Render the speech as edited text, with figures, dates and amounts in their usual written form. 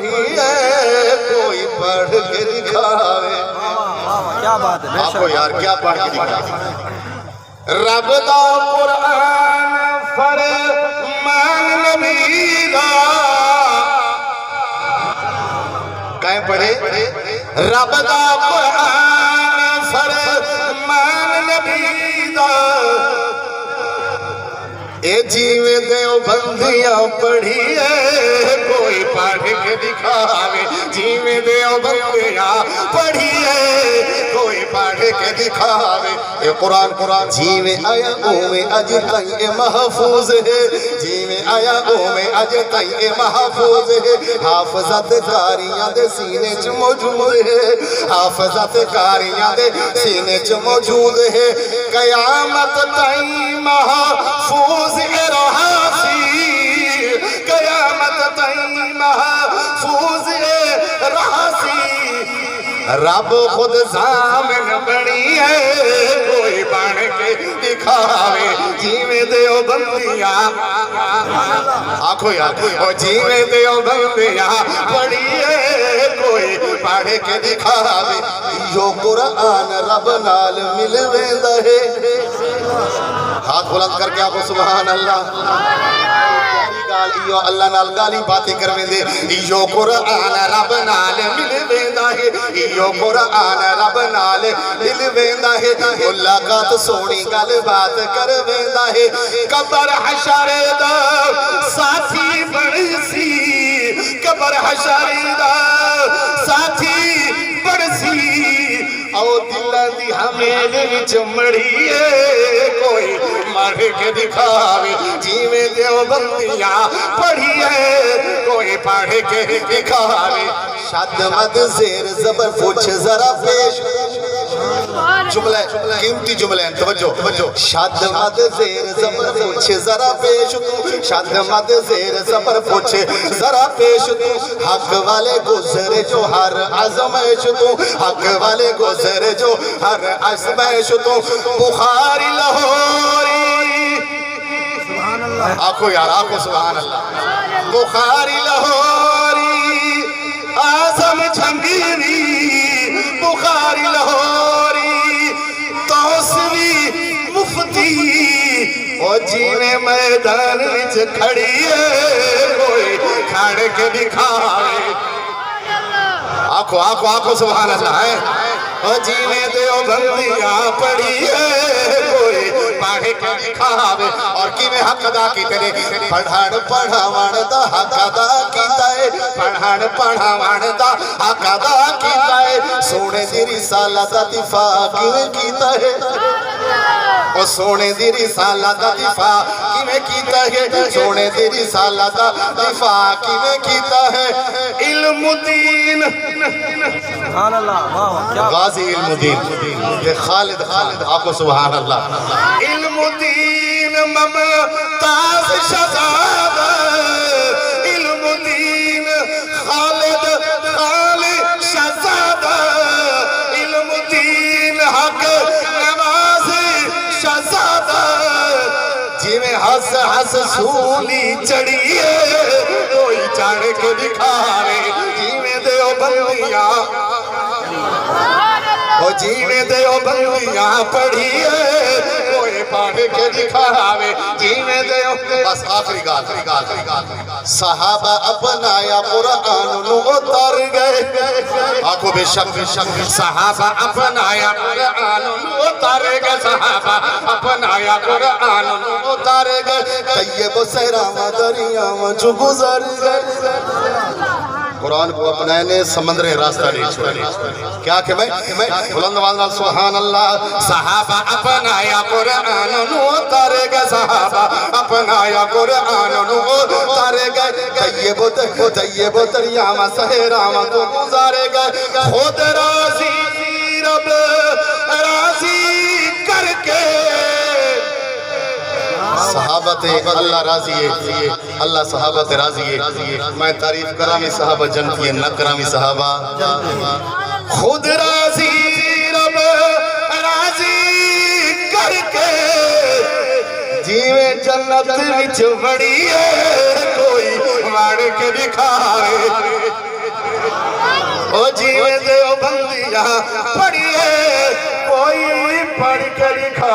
پڑھی ہے کوئی پڑھ کے دکھاوے کیا بات ہے آپ کو یار کیا پڑھ کے دکھاوے رب دا قرآن فرمان نبی دا کہیں پڑھے رب دا قرآن فرمان نبی دا اے جیوے دیو بندیاں پڑھی ہے کوئی پڑھ کے دکھاوے جیوے دیو بندیاں پڑھی ہے کوئی پڑھ کے دکھاوے اے قرآن جیوے آیا اومے اج تائیں اے محفوظ ہے جیوے آیا اومے اج تائیں اے محفوظ ہے حافظت کاریاں دے سینے چ موجود ہے حافظت کاریاں دے سینے چ موجود ہے قیامت تائیں محفوظ رہاسی قیامت تائیں محفوظ رہاسی رب خود ضامن بنی ہے کوئی بن کے دکھاوے جیویں دیو بندیاں آنکھو یاد جیویں دیو بندیاں پڑھی ہے کوئی پڑھ کے دکھاوے جو قرآن رب نال مل ویندا ہے ہاتھ بلند کر کے آپ سبحان اللہ ایو اللہ نال گالی باتیں کرویں دے ایو قرآن رب نال مل ویندا ہے ایو قرآن رب نال مل ویندا ہے ملاقات سونی گل بات کر ویندا ہے قبر حشر دا ساتھی بڑسی قبر حشر دا ساتھی بڑسی او دلہ دی ہمیلے وچ مڑی ہے کوئی مر کے دکھاوے جیویں دیو بندیاں پڑھی ہے کوئی پڑھ کے دکھاوے شد مد زیر زبر پوچھ ذرا پیش جملہ قیمتی جملہ ہیں توجہ شد مد زیر زبر پوچھ ذرا پیش تو شد مد زیر زبر پوچھ ذرا پیش تو حق والے گزرے جو ہر عظمش تو حق والے گزرے جو ہر عظمش تو بخاری لاہوری آنکھو یار آنکھو سبحان اللہ بخاری لاہوری آزم جھنگیری بخاری لاہوری توسوی مفتی اور جیویں میدان وچ کھڑی ہے کوئی کھڑ کے دکھاوے آنکھو سبحان اللہ ہے اور جیویں دیو بندیاں پڑھی ہے کوئی پڑھ کے دکھاوے اور کیویں حق ادا کیتے نے پڑھن پڑھاون دا حق ادا کیتا ہے پڑھن پڑھاون دا حق ادا کیتا ہے سونے دی رسالت دا دفاع کیویں کیتا ہے اور سونے دی رسالت دا دفاع کیویں کیتا ہے سونے دی رسالت دا دفاع کیویں کیتا ہے علم الدین سبحان اللہ غازی علم الدین خالد آقا سبحان اللہ علم الدین ممتاز شہزادہ علم الدین خالد شہزادہ علم الدین حق نواز شہزادہ جیویں ہس سولی چڑھی ہے کوئی چڑھ کے دکھاوے جیویں دیو بندیاں وہ جیویں دیو بندیاں پڑھی ہے کوئی پڑھ کے دکھاوے جیویں دیو بس آخری گال صحابہ اپنایا قرآن نو اتر گئے آنکھو بے شک صحابہ اپنایا قرآن نو اتر گئے صحابہ اپنایا قرآن نو اتر گئے طیب سہرامہ دریاں جو گزر گئے قرآن کو اپنائے نے سمندر راستہ نہیں چھوڑے کیا کہ میں بلند والنا سبحان اللہ صحابہ اپنایا قرآن نو اتارے گئے صحابہ اپنایا قرآن نو اتارے گئے طیب دریاں سہرامہ تو گزارے گئے خود راضی رب راضی کر کے صحابت اللہ راضی ہے اللہ صحابت راضی ہے میں تعریف کرامی صحابہ جنتی ہے نہ کرامی صحابہ خود راضی رب راضی کر کے جیویں جنت وچ بڑی ہے کوئی مار کے دکھائے او جیوے دیو بندیاں پڑھیے کوئی پڑھ کے لکھا